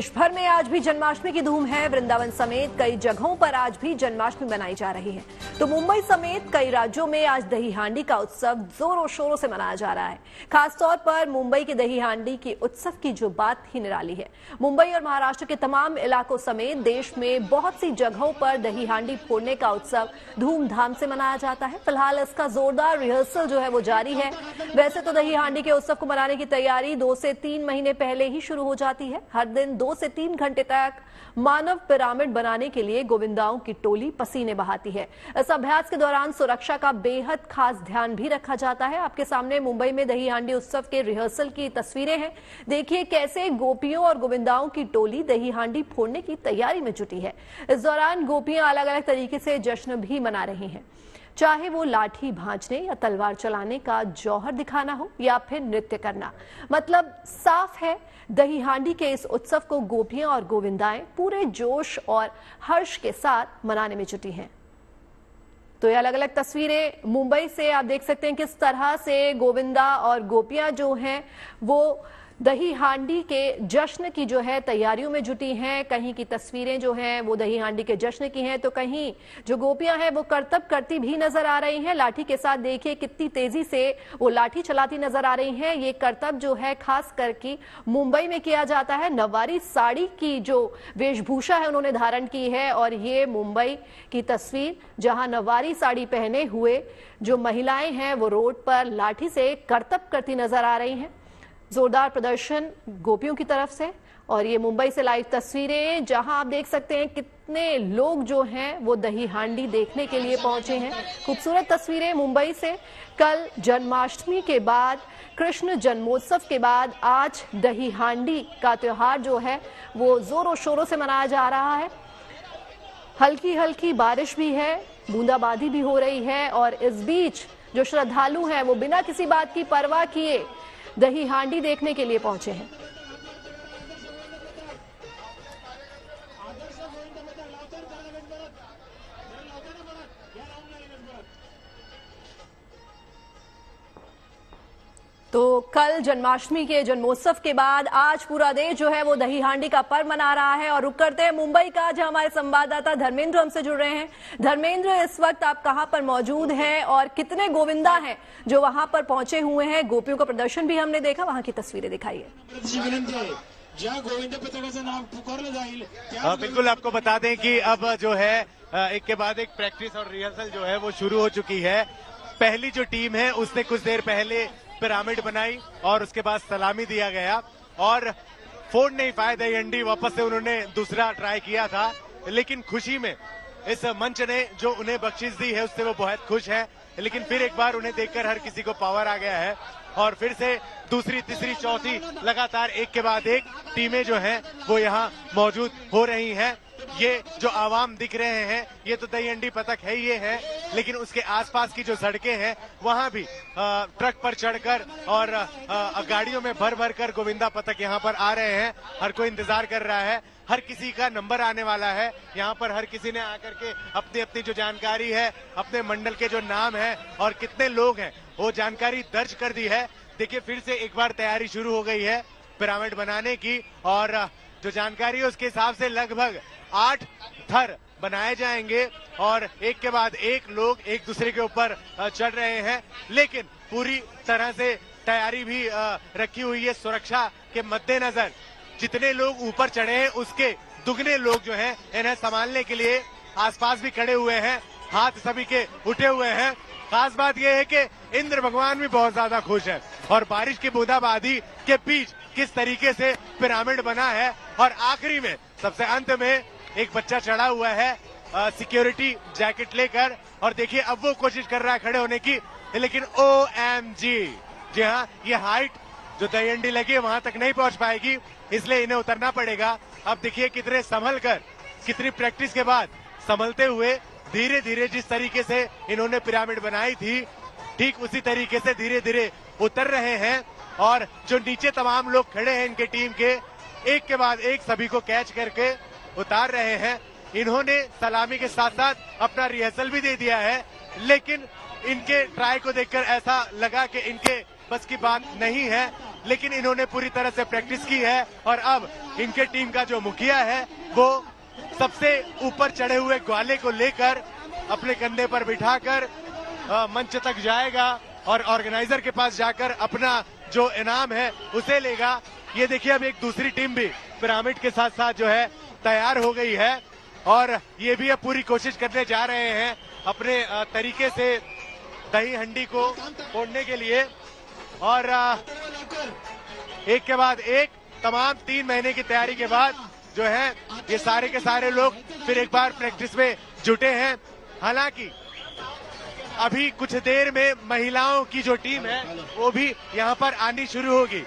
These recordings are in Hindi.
देश भर में आज भी जन्माष्टमी की धूम है। वृंदावन समेत कई जगहों पर आज भी जन्माष्टमी मनाई जा रही है। तो मुंबई समेत कई राज्यों में आज दही हांडी का उत्सव जोरों शोरों से मनाया जा रहा है। खासतौर पर मुंबई की दही हांडी के उत्सव की जो बात ही निराली है। मुंबई और महाराष्ट्र के तमाम इलाकों समेत देश में बहुत सी जगहों पर दही हांडी फोड़ने का उत्सव धूमधाम से मनाया जाता है। फिलहाल इसका जोरदार रिहर्सल जो है वो जारी है। वैसे तो दही हांडी के उत्सव को मनाने की तैयारी 2 से 3 महीने पहले ही शुरू हो जाती है। हर दिन 2 से 3 घंटे तक मानव पिरामिड बनाने के लिए गोविंदाओं की टोली पसीने बहाती है। इस अभ्यास के दौरान सुरक्षा का बेहद खास ध्यान भी रखा जाता है। आपके सामने मुंबई में दही हांडी उत्सव के रिहर्सल की तस्वीरें हैं। देखिए कैसे गोपियों और गोविंदाओं की टोली दही हांडी फोड़ने की तैयारी में जुटी है। इस दौरान गोपियां अलग अलग तरीके से जश्न भी मना रही हैं, चाहे वो लाठी भांजने या तलवार चलाने का जौहर दिखाना हो या फिर नृत्य करना। मतलब साफ है, दही हांडी के इस उत्सव को गोपियां और गोविंदाएं पूरे जोश और हर्ष के साथ मनाने में जुटी हैं। तो ये अलग अलग तस्वीरें मुंबई से आप देख सकते हैं किस तरह से गोविंदा और गोपियां जो हैं वो दही हांडी के जश्न की जो है तैयारियों में जुटी हैं। कहीं की तस्वीरें जो हैं वो दही हांडी के जश्न की हैं, तो कहीं जो गोपियां हैं वो करतब करती भी नजर आ रही हैं। लाठी के साथ देखिए कितनी तेजी से वो लाठी चलाती नजर आ रही हैं। ये करतब जो है खास करके मुंबई में किया जाता है। नवारी साड़ी की जो वेशभूषा है उन्होंने धारण की है और ये मुंबई की तस्वीर जहां नवारी साड़ी पहने हुए जो महिलाएं हैं वो रोड पर लाठी से करतब करती नजर आ रही हैं। जोरदार प्रदर्शन गोपियों की तरफ से। और ये मुंबई से लाइव तस्वीरें जहां आप देख सकते हैं कितने लोग जो हैं वो दही हांडी देखने के लिए पहुंचे हैं। खूबसूरत तस्वीरें मुंबई से। कल जन्माष्टमी के बाद, कृष्ण जन्मोत्सव के बाद आज दही हांडी का त्योहार जो है वो जोरों शोरों से मनाया जा रहा है। हल्की हल्की बारिश भी है, बूंदाबांदी भी हो रही है और इस बीच जो श्रद्धालु हैं वो बिना किसी बात की परवाह किए दही हांडी देखने के लिए पहुंचे हैं। तो कल जन्माष्टमी के जन्मोत्सव के बाद आज पूरा देश जो है वो दही हांडी का पर्व मना रहा है। और रुक करते हैं मुंबई का, जहां हमारे संवाददाता धर्मेंद्र हमसे जुड़ रहे हैं। धर्मेंद्र, इस वक्त आप कहां पर मौजूद हैं और कितने गोविंदा हैं जो वहां पर पहुंचे हुए हैं? गोपियों का प्रदर्शन भी हमने देखा, वहां की तस्वीरें दिखाइए। बिल्कुल, आपको बता दें कि अब जो है एक के बाद एक प्रैक्टिस और रिहर्सल जो है वो शुरू हो चुकी है। पहली जो टीम है उसने कुछ देर पहले पिरामिड बनाई और उसके बाद सलामी दिया गया और फोड़ नहीं पाए दही हांडी। वापस से उन्होंने दूसरा ट्राई किया था, लेकिन खुशी में इस मंच ने जो उन्हें बख्शीश दी है उससे वो बहुत खुश है। लेकिन फिर एक बार उन्हें देखकर हर किसी को पावर आ गया है और फिर से दूसरी, तीसरी, चौथी लगातार एक के बाद एक टीमें जो हैं वो यहाँ मौजूद हो रही हैं। ये जो आवाम दिख रहे हैं ये तो दही हांडी पथक है ये है, लेकिन उसके आसपास की जो सड़कें हैं वहां भी ट्रक पर चढ़कर और गाड़ियों में भर भर कर गोविंदा पथक यहाँ पर आ रहे हैं। हर कोई इंतजार कर रहा है, हर किसी का नंबर आने वाला है। यहाँ पर हर किसी ने आकर के अपनी अपनी जो जानकारी है, अपने मंडल के जो नाम है और कितने लोग हैं वो जानकारी दर्ज कर दी है। देखिए फिर से एक बार तैयारी शुरू हो गई है पिरामिड बनाने की और जो जानकारी है उसके हिसाब से लगभग 8 थर बनाए जाएंगे और एक के बाद एक लोग एक दूसरे के ऊपर चढ़ रहे हैं। लेकिन पूरी तरह से तैयारी भी रखी हुई है सुरक्षा के मद्देनजर। जितने लोग ऊपर चढ़े हैं उसके दुगने लोग जो हैं इन्हें संभालने के लिए आसपास भी खड़े हुए हैं, हाथ सभी के उठे हुए हैं। खास बात यह है कि इंद्र भगवान भी बहुत ज्यादा खुश है और बारिश की बूंदाबांदी के बीच किस तरीके से पिरामिड बना है। और आखिरी में सबसे अंत में एक बच्चा चढ़ा हुआ है सिक्योरिटी जैकेट लेकर और देखिए अब वो कोशिश कर रहा है खड़े होने की, लेकिन OMG, जी हाँ, ये हाइट जो दही हांडी लगी है वहां तक नहीं पहुंच पाएगी, इसलिए इन्हें उतरना पड़ेगा। अब देखिए कितने संभल कर, कितनी प्रैक्टिस के बाद संभलते हुए धीरे धीरे जिस तरीके से इन्होंने पिरामिड बनाई थी ठीक उसी तरीके से धीरे धीरे उतर रहे हैं। और जो नीचे तमाम लोग खड़े हैं इनके टीम के, एक के बाद एक सभी को कैच करके उतार रहे हैं। इन्होंने सलामी के साथ साथ अपना रिहर्सल भी दे दिया है, लेकिन इनके ट्राई को देखकर ऐसा लगा कि इनके बस की बात नहीं है। लेकिन इन्होंने पूरी तरह से प्रैक्टिस की है और अब इनके टीम का जो मुखिया है वो सबसे ऊपर चढ़े हुए ग्वाले को लेकर अपने कंधे पर बिठाकर मंच तक जाएगा और ऑर्गेनाइजर के पास जाकर अपना जो इनाम है उसे लेगा। ये देखिए अब एक दूसरी टीम भी पिरामिड के साथ साथ जो है तैयार हो गई है और ये भी अब पूरी कोशिश करने जा रहे हैं अपने तरीके से दही हंडी को फोड़ने के लिए और एक के बाद एक तमाम 3 महीने की तैयारी के बाद जो है ये सारे के सारे लोग फिर एक बार प्रैक्टिस में जुटे हैं। हालांकि अभी कुछ देर में महिलाओं की जो टीम है वो भी यहाँ पर आनी शुरू होगी।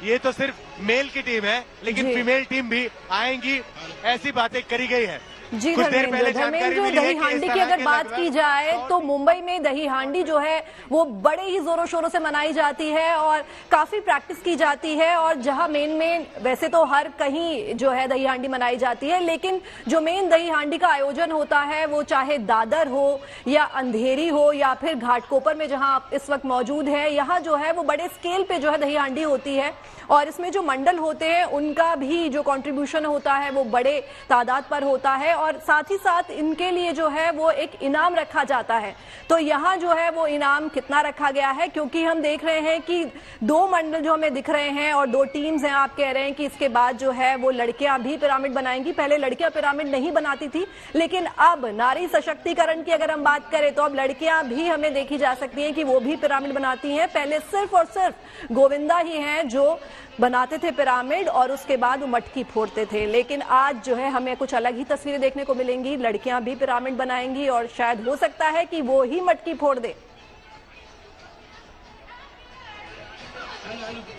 ये तो सिर्फ मेल की टीम है लेकिन फीमेल टीम भी आएंगी, ऐसी बातें करी गई है। जी धर्मेंद्र, दही हांडी की अगर बात की जाए तो मुंबई में दही हांडी जो है वो बड़े ही जोरों शोरों से मनाई जाती है और काफी प्रैक्टिस की जाती है और जहां मेन वैसे तो हर कहीं जो है दही हांडी मनाई जाती है, लेकिन जो मेन दही हांडी का आयोजन होता है वो चाहे दादर हो या अंधेरी हो या फिर घाटकोपर में जहां आप इस वक्त मौजूद है, यहाँ जो है वो बड़े स्केल पे जो है दही हांडी होती है और इसमें जो मंडल होते हैं उनका भी जो कंट्रीब्यूशन होता है वो बड़े तादाद पर होता है और साथ ही साथ इनके लिए जो है वो एक इनाम रखा जाता है। तो यहाँ जो है वो इनाम कितना रखा गया है, क्योंकि हम देख रहे हैं कि 2 मंडल जो हमें दिख रहे हैं और 2 टीम्स हैं। आप कह रहे हैं कि इसके बाद जो है वो लड़कियां भी पिरामिड बनाएंगी। पहले लड़कियां पिरामिड नहीं बनाती थी, लेकिन अब नारी सशक्तिकरण की अगर हम बात करें तो अब लड़कियां भी हमें देखी जा सकती हैं कि वो भी पिरामिड बनाती हैं। पहले सिर्फ और सिर्फ गोविंदा ही हैं जो बनाते थे पिरामिड और उसके बाद वो मटकी फोड़ते थे, लेकिन आज जो है हमें कुछ अलग ही तस्वीरें देखने को मिलेंगी। लड़कियां भी पिरामिड बनाएंगी और शायद हो सकता है कि वो ही मटकी फोड़ दे।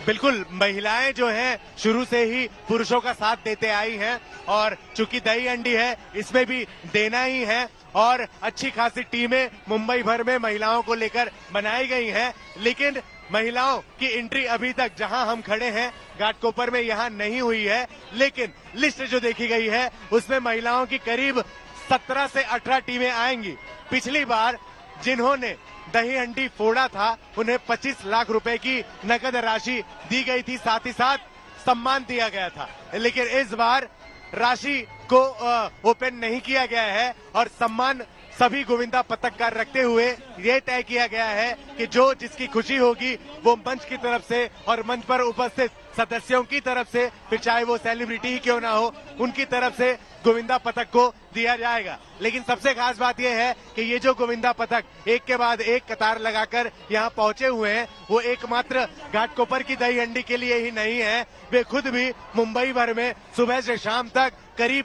बिल्कुल, महिलाएं जो हैं शुरू से ही पुरुषों का साथ देते आई हैं और चूंकि दही हंडी है इसमें भी देना ही है और अच्छी खासी टीमें मुंबई भर में महिलाओं को लेकर बनाई गई हैं, लेकिन महिलाओं की एंट्री अभी तक जहां हम खड़े हैं घाटकोपर में यहाँ नहीं हुई है। लेकिन लिस्ट जो देखी गई है उसमें महिलाओं की करीब 17 से 18 टीमें आएंगी। पिछली बार जिन्होंने दही हंडी फोड़ा था उन्हें 25 लाख रुपए की नकद राशि दी गई थी, साथ ही साथ सम्मान दिया गया था, लेकिन इस बार राशि को ओपन नहीं किया गया है और सम्मान सभी गोविंदा पतककार रखते हुए ये तय किया गया है कि जो जिसकी खुशी होगी वो मंच की तरफ से और मंच पर उपस्थित सदस्यों की तरफ से, फिर चाहे वो सेलिब्रिटी ही क्यों ना हो, उनकी तरफ से गोविंदा पतक को दिया जाएगा। लेकिन सबसे खास बात यह है कि ये जो गोविंदा पतक एक के बाद एक कतार लगाकर यहाँ पहुंचे हुए हैं वो एकमात्र घाटकोपर की दही हंडी के लिए ही नहीं है, वे खुद भी मुंबई भर में सुबह से शाम तक करीब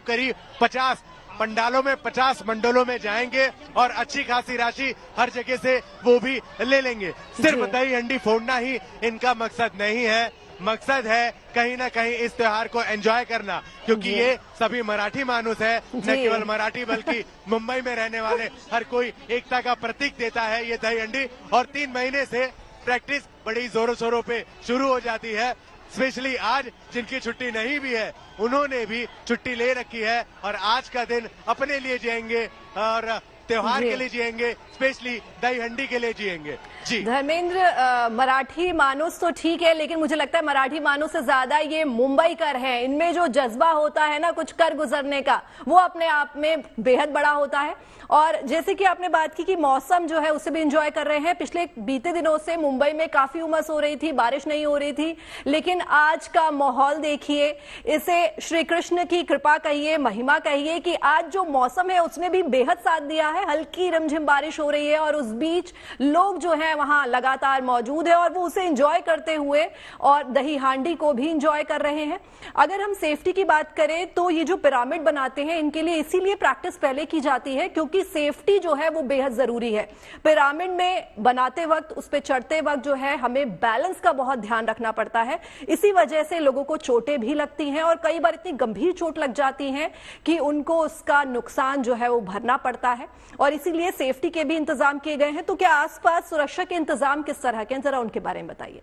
50 पंडालों में 50 मंडलों में जाएंगे और अच्छी खासी राशि हर जगह से वो भी ले लेंगे। सिर्फ दही हंडी फोड़ना ही इनका मकसद नहीं है, मकसद है कहीं ना कहीं इस त्योहार को एंजॉय करना, क्योंकि ये सभी मराठी मानुस है, न केवल मराठी बल्कि मुंबई में रहने वाले हर कोई एकता का प्रतीक देता है ये दही हंडी। और 3 महीने से प्रैक्टिस बड़ी जोरों शोरों पे शुरू हो जाती है। स्पेशली आज जिनकी छुट्टी नहीं भी है उन्होंने भी छुट्टी ले रखी है और आज का दिन अपने लिए जिएंगे और त्योहार के लिए जिएंगे, स्पेशली दही हंडी के लिए जिएंगे। जी धर्मेंद्र, मराठी मानुस तो ठीक है, लेकिन मुझे लगता है मराठी मानुस से ज्यादा ये मुंबई कर है। इनमें जो जज्बा होता है ना कुछ कर गुजरने का, वो अपने आप में बेहद बड़ा होता है। और जैसे कि आपने बात की कि मौसम जो है उसे भी एंजॉय कर रहे हैं। पिछले बीते दिनों से मुंबई में काफी उमस हो रही थी, बारिश नहीं हो रही थी, लेकिन आज का माहौल देखिए, इसे श्री कृष्ण की कृपा कहिए, महिमा कहिए कि आज जो मौसम है उसने भी बेहद साथ दिया है। हल्की रिमझिम बारिश हो रही है और उस बीच लोग जो है वहां लगातार मौजूद है और वो उसे एंजॉय करते हुए और दही हांडी को भी एंजॉय कर रहे हैं। अगर हम सेफ्टी की बात करें तो ये जो पिरामिड बनाते हैं इनके लिए इसीलिए प्रैक्टिस पहले की जाती है क्योंकि सेफ्टी जो है वो बेहद जरूरी है। पिरामिड में बनाते वक्त, उस पे चढ़ते वक्त जो है हमें बैलेंस का बहुत ध्यान रखना पड़ता है। इसी वजह से लोगों को चोटें भी लगती हैं और कई बार इतनी गंभीर चोट लग जाती है कि उनको उसका नुकसान जो है वो भरना पड़ता है और इसीलिए सेफ्टी के भी इंतजाम किए गए हैं। तो क्या आसपास सुरक्षा के इंतजाम किस तरह के, जरा उनके बारे में बताइए।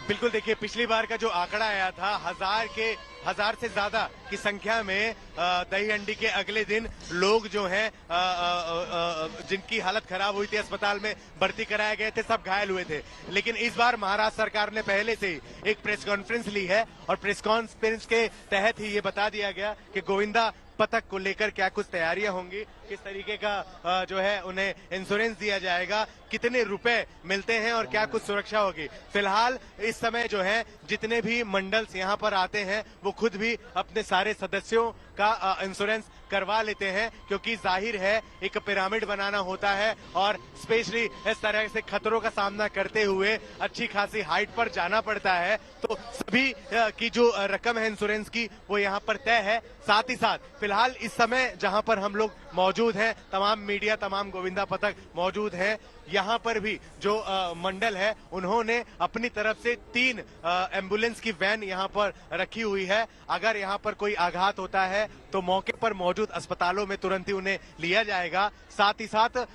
बिल्कुल, देखिए पिछली बार का जो आंकड़ा आया था 1000 से ज्यादा की संख्या में दही हंडी के अगले दिन लोग जो हैं जिनकी हालत खराब हुई थी, अस्पताल में भर्ती कराए गए थे, सब घायल हुए थे। लेकिन इस बार महाराष्ट्र सरकार ने पहले से ही एक प्रेस कॉन्फ्रेंस ली है और प्रेस कॉन्फ्रेंस के तहत ही ये बता दिया गया कि गोविंदा पथक को लेकर क्या कुछ तैयारियां होंगी, किस तरीके का जो है उन्हें इंश्योरेंस दिया जाएगा, कितने रुपए मिलते हैं और क्या कुछ सुरक्षा होगी। फिलहाल इस समय जो है जितने भी मंडल्स यहाँ पर आते हैं वो खुद भी अपने सारे सदस्यों का इंश्योरेंस करवा लेते हैं, क्योंकि जाहिर है एक पिरामिड बनाना होता है और स्पेशली इस तरह से खतरों का सामना करते हुए अच्छी खासी हाइट पर जाना पड़ता है। तो सभी की जो रकम है इंश्योरेंस की वो यहाँ पर तय है। साथ ही साथ फिलहाल इस समय जहाँ पर हम लोग मौजूद हैं, तमाम मीडिया, तमाम गोविंदा पथक मौजूद हैं। यहाँ पर भी जो मंडल है उन्होंने अपनी तरफ से 3 एम्बुलेंस की वैन यहाँ पर रखी हुई है। अगर यहाँ पर कोई आघात होता है तो मौके पर मौजूद अस्पतालों में तुरंत ही उन्हें लिया जाएगा। साथ ही साथ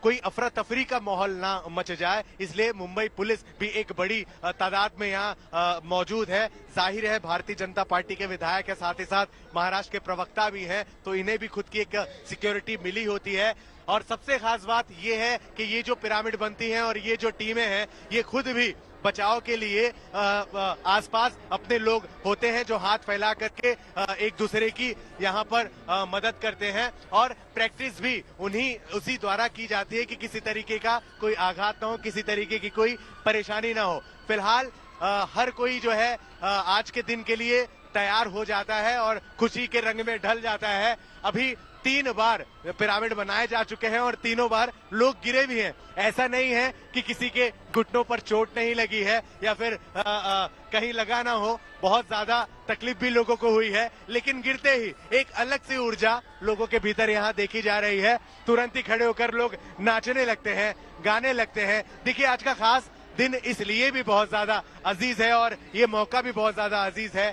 कोई अफरा तफरी का माहौल ना मच जाए, इसलिए मुंबई पुलिस भी एक बड़ी तादाद में यहाँ मौजूद है। जाहिर है भारतीय जनता पार्टी के विधायक है, साथ ही साथ महाराष्ट्र के प्रवक्ता भी हैं, तो इन्हें भी खुद की एक सिक्योरिटी मिली होती है। और सबसे खास बात ये है कि ये जो पिरामिड बनती हैं और ये जो टीमें हैं ये खुद भी बचाव के लिए आसपास अपने लोग होते हैं जो हाथ फैला करके एक दूसरे की यहाँ पर मदद करते हैं और प्रैक्टिस भी उसी द्वारा की जाती है कि किसी तरीके का कोई आघात ना हो, किसी तरीके की कोई परेशानी ना हो। फिलहाल हर कोई जो है आज के दिन के लिए तैयार हो जाता है और खुशी के रंग में ढल जाता है। अभी 3 बार पिरामिड बनाए जा चुके हैं और तीनों बार लोग गिरे भी हैं। ऐसा नहीं है कि किसी के घुटनों पर चोट नहीं लगी है या फिर कहीं लगा ना हो, बहुत ज्यादा तकलीफ भी लोगों को हुई है, लेकिन गिरते ही एक अलग सी ऊर्जा लोगों के भीतर यहाँ देखी जा रही है। तुरंत ही खड़े होकर लोग नाचने लगते हैं, गाने लगते हैं। देखिए आज का खास दिन इसलिए भी बहुत ज्यादा अजीज है और ये मौका भी बहुत ज्यादा अजीज है